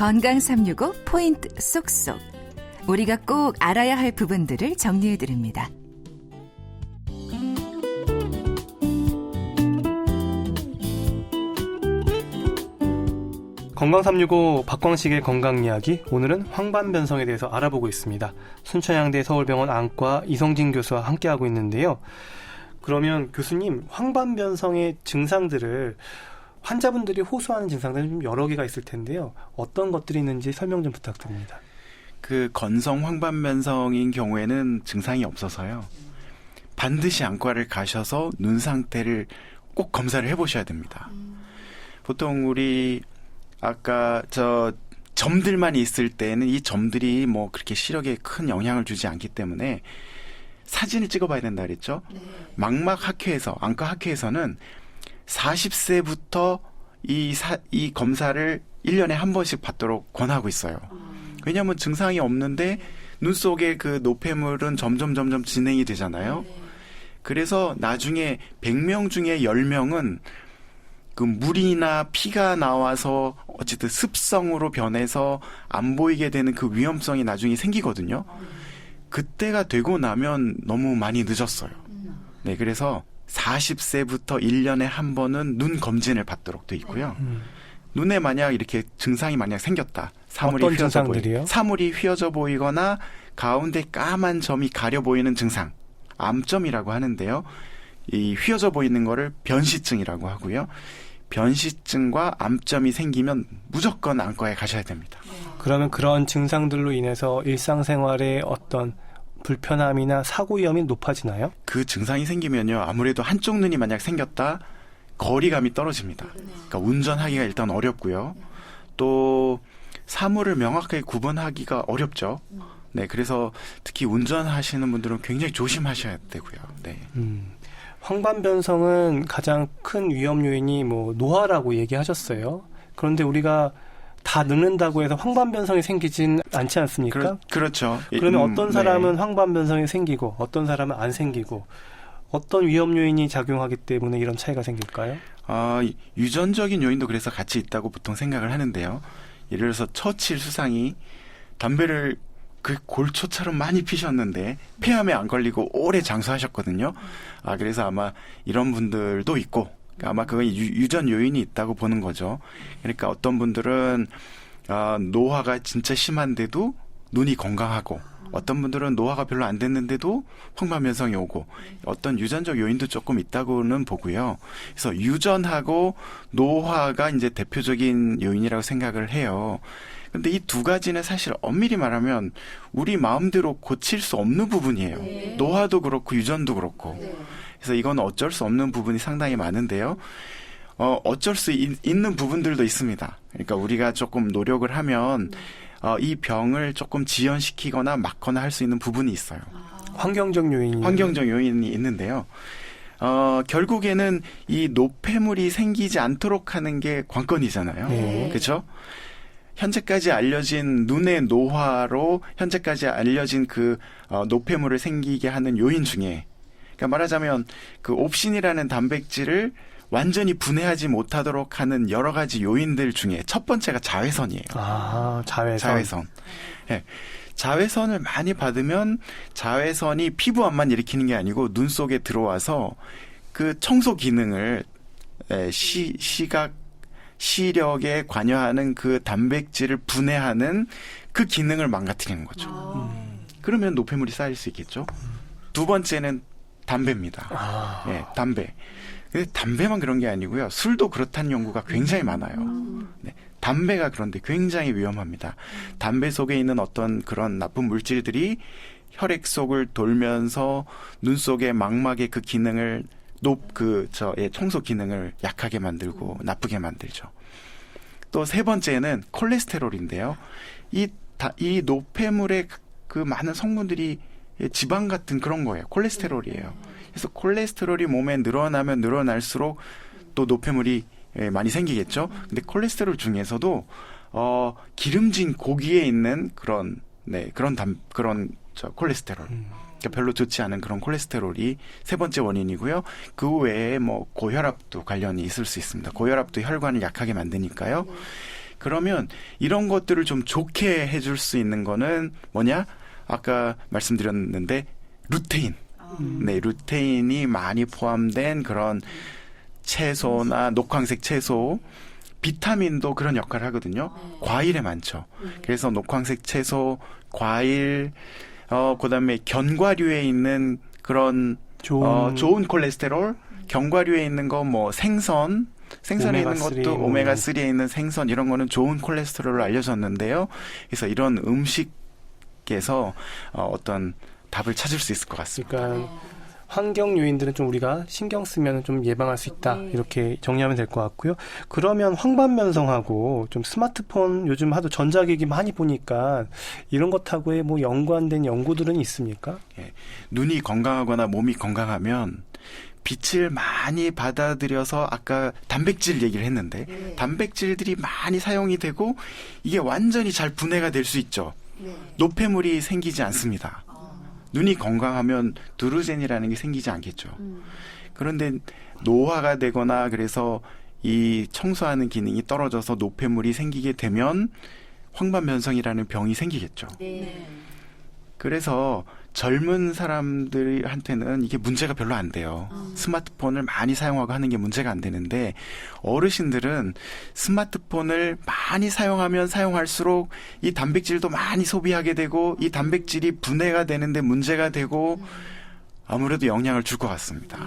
건강 365 포인트 쏙쏙. 우리가 꼭 알아야 할 부분들을 정리해드립니다. 건강 365 박광식의 건강 이야기, 오늘은 황반변성에 대해서 알아보고 있습니다. 순천향대 서울병원 안과 이성진 교수와 함께하고 있는데요. 그러면 교수님, 황반변성의 증상들을 환자분들이 호소하는 증상들은 좀 여러 개가 있을 텐데요. 어떤 것들이 있는지 설명 좀 부탁드립니다. 그 건성 황반변성인 경우에는 증상이 없어서요. 반드시 안과를 가셔서 눈 상태를 꼭 검사를 해보셔야 됩니다. 보통 우리 아까 점들만 있을 때는 이 점들이 뭐 그렇게 시력에 큰 영향을 주지 않기 때문에 사진을 찍어봐야 된다 그랬죠. 네. 망막 학회에서, 안과 학회에서는 40세부터 이 검사를 1년에 한 번씩 받도록 권하고 있어요. 왜냐하면 증상이 없는데 눈 속에 그 노폐물은 점점 진행이 되잖아요. 네. 그래서 나중에 100명 중에 10명은 그 물이나 피가 나와서 어쨌든 습성으로 변해서 안 보이게 되는 그 위험성이 나중에 생기거든요. 그때가 되고 나면 너무 많이 늦었어요. 네, 그래서 40세부터 1년에 한 번은 눈 검진을 받도록 돼 있고요. 눈에 만약 이렇게 증상이 만약 생겼다. 어떤 증상들이요? 사물이 휘어져 보이거나 가운데 까만 점이 가려 보이는 증상. 암점이라고 하는데요. 이 휘어져 보이는 거를 변시증이라고 하고요. 변시증과 암점이 생기면 무조건 안과에 가셔야 됩니다. 그러면 그런 증상들로 인해서 일상생활에 어떤 불편함이나 사고 위험이 높아지나요? 그 증상이 생기면요. 아무래도 한쪽 눈이 만약 생겼다, 거리감이 떨어집니다. 그러니까 운전하기가 일단 어렵고요. 또 사물을 명확하게 구분하기가 어렵죠. 네, 그래서 특히 운전하시는 분들은 굉장히 조심하셔야 되고요. 네. 황반변성은 가장 큰 위험 요인이 노화라고 얘기하셨어요. 그런데 우리가 다 늙는다고 해서 황반변성이 생기진 않지 않습니까? 그렇죠. 그러면 어떤 사람은 네. 황반변성이 생기고 어떤 사람은 안 생기고 어떤 위험 요인이 작용하기 때문에 이런 차이가 생길까요? 유전적인 요인도 그래서 같이 있다고 보통 생각을 하는데요. 예를 들어서 처칠 수상이 담배를 그 골초처럼 많이 피셨는데 폐암에 안 걸리고 오래 장수하셨거든요. 그래서 아마 이런 분들도 있고, 아마 그건 유전 요인이 있다고 보는 거죠. 그러니까 어떤 분들은 노화가 진짜 심한데도 눈이 건강하고, 어떤 분들은 노화가 별로 안 됐는데도 황반변성이 오고, 어떤 유전적 요인도 조금 있다고는 보고요. 그래서 유전하고 노화가 이제 대표적인 요인이라고 생각을 해요. 근데 이 두 가지는 사실 엄밀히 말하면 우리 마음대로 고칠 수 없는 부분이에요. 네. 노화도 그렇고 유전도 그렇고. 네. 그래서 이건 어쩔 수 없는 부분이 상당히 많은데요. 어쩔 수 있는 부분들도 있습니다. 그러니까 우리가 조금 노력을 하면 이 병을 조금 지연시키거나 막거나 할 수 있는 부분이 있어요. 환경적 요인이 있는데요. 결국에는 이 노폐물이 생기지 않도록 하는 게 관건이잖아요. 네. 그렇죠? 현재까지 알려진 눈의 노화로 현재까지 알려진 그 노폐물을 생기게 하는 요인 중에, 그러니까 말하자면 그 옵신이라는 단백질을 완전히 분해하지 못하도록 하는 여러 가지 요인들 중에 첫 번째가 자외선이에요. 자외선. 네. 자외선을 많이 받으면 자외선이 피부암만 일으키는 게 아니고 눈 속에 들어와서 그 청소 기능을 시력에 관여하는 그 단백질을 분해하는 그 기능을 망가뜨리는 거죠. 그러면 노폐물이 쌓일 수 있겠죠. 두 번째는 담배입니다. 네, 담배. 근데 담배만 그런 게 아니고요. 술도 그렇다는 연구가 굉장히 많아요. 네, 담배가 그런데 굉장히 위험합니다. 담배 속에 있는 어떤 그런 나쁜 물질들이 혈액 속을 돌면서 눈 속의 망막의 그 기능을 청소 기능을 약하게 만들고 나쁘게 만들죠. 또 세 번째는 콜레스테롤인데요. 이 노폐물의 그 많은 성분들이 지방 같은 그런 거예요. 콜레스테롤이에요. 그래서 콜레스테롤이 몸에 늘어나면 늘어날수록 또 노폐물이 많이 생기겠죠. 근데 콜레스테롤 중에서도 기름진 고기에 있는 그런 콜레스테롤. 그러니까 별로 좋지 않은 그런 콜레스테롤이 세 번째 원인이고요. 그 외에 고혈압도 관련이 있을 수 있습니다. 고혈압도 혈관을 약하게 만드니까요. 그러면 이런 것들을 좀 좋게 해줄 수 있는 거는 뭐냐? 아까 말씀드렸는데 루테인. 네, 루테인이 많이 포함된 그런 채소나 녹황색 채소, 비타민도 그런 역할을 하거든요. 과일에 많죠. 그래서 녹황색 채소, 과일, 그다음에 견과류에 있는 그런 좋은 콜레스테롤, 견과류에 있는 거 뭐 생선에 있는 것도 오메가3에 있는 생선 이런 거는 좋은 콜레스테롤로 알려졌는데요. 그래서 이런 음식에서 어떤 답을 찾을 수 있을 것 같습니다. 그러니까 환경 요인들은 좀 우리가 신경 쓰면 좀 예방할 수 있다. 이렇게 정리하면 될 것 같고요. 그러면 황반변성하고 좀 스마트폰 요즘 하도 전자기기 많이 보니까 이런 것하고의 뭐 연관된 연구들은 있습니까? 예, 눈이 건강하거나 몸이 건강하면 빛을 많이 받아들여서 아까 단백질 얘기를 했는데 단백질들이 많이 사용이 되고 이게 완전히 잘 분해가 될 수 있죠. 노폐물이 생기지 않습니다. 눈이 건강하면 드루젠이라는 게 생기지 않겠죠. 그런데 노화가 되거나 그래서 이 청소하는 기능이 떨어져서 노폐물이 생기게 되면 황반변성이라는 병이 생기겠죠. 그래서 젊은 사람들한테는 이게 문제가 별로 안 돼요. 스마트폰을 많이 사용하고 하는 게 문제가 안 되는데 어르신들은 스마트폰을 많이 사용하면 사용할수록 이 단백질도 많이 소비하게 되고 이 단백질이 분해가 되는데 문제가 되고 아무래도 영향을 줄 것 같습니다.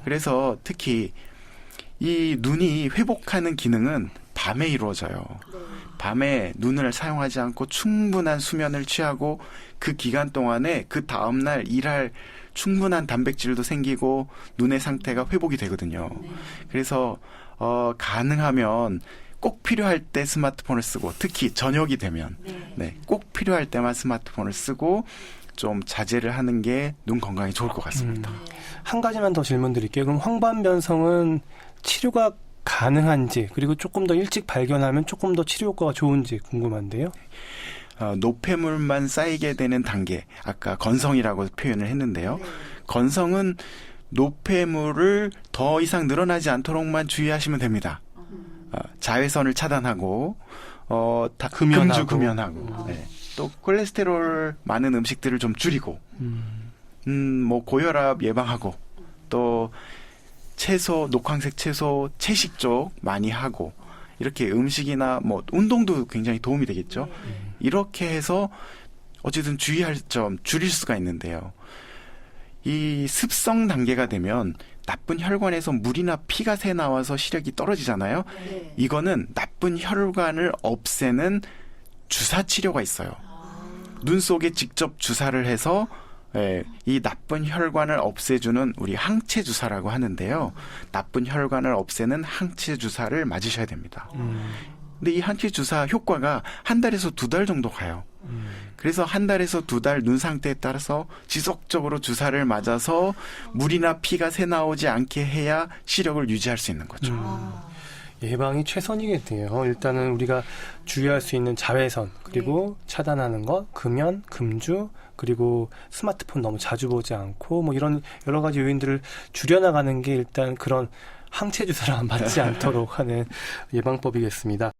그래서 특히 이 눈이 회복하는 기능은 밤에 이루어져요. 밤에 눈을 사용하지 않고 충분한 수면을 취하고 그 기간 동안에 그 다음날 일할 충분한 단백질도 생기고 눈의 상태가 회복이 되거든요. 그래서 가능하면 꼭 필요할 때 스마트폰을 쓰고 특히 저녁이 되면 꼭 필요할 때만 스마트폰을 쓰고 좀 자제를 하는 게 눈 건강에 좋을 것 같습니다. 한 가지만 더 질문 드릴게요. 그럼 황반변성은 치료가 가능한지 그리고 조금 더 일찍 발견하면 조금 더 치료 효과가 좋은지 궁금한데요. 노폐물만 쌓이게 되는 단계, 아까 건성이라고 표현을 했는데요. 건성은 노폐물을 더 이상 늘어나지 않도록만 주의하시면 됩니다. 자외선을 차단하고 금주 금연하고 또 콜레스테롤 많은 음식들을 좀 줄이고 뭐 고혈압 예방하고 또 채소, 녹황색 채소, 채식 쪽 많이 하고 이렇게 음식이나 뭐 운동도 굉장히 도움이 되겠죠. 이렇게 해서 어쨌든 주의할 점 줄일 수가 있는데요. 이 습성 단계가 되면 나쁜 혈관에서 물이나 피가 새 나와서 시력이 떨어지잖아요. 이거는 나쁜 혈관을 없애는 주사 치료가 있어요. 눈 속에 직접 주사를 해서 이 나쁜 혈관을 없애주는 우리 항체 주사라고 하는데요. 나쁜 혈관을 없애는 항체 주사를 맞으셔야 됩니다. 근데 이 항체 주사 효과가 1달에서 2달 정도 가요. 그래서 1달에서 2달 눈 상태에 따라서 지속적으로 주사를 맞아서 물이나 피가 새 나오지 않게 해야 시력을 유지할 수 있는 거죠. 예방이 최선이겠네요. 일단은 우리가 주의할 수 있는 자외선 그리고 차단하는 것, 금연, 금주 그리고 스마트폰 너무 자주 보지 않고 뭐 이런 여러 가지 요인들을 줄여나가는 게 일단 그런 항체 주사를 맞지 않도록 하는 예방법이겠습니다.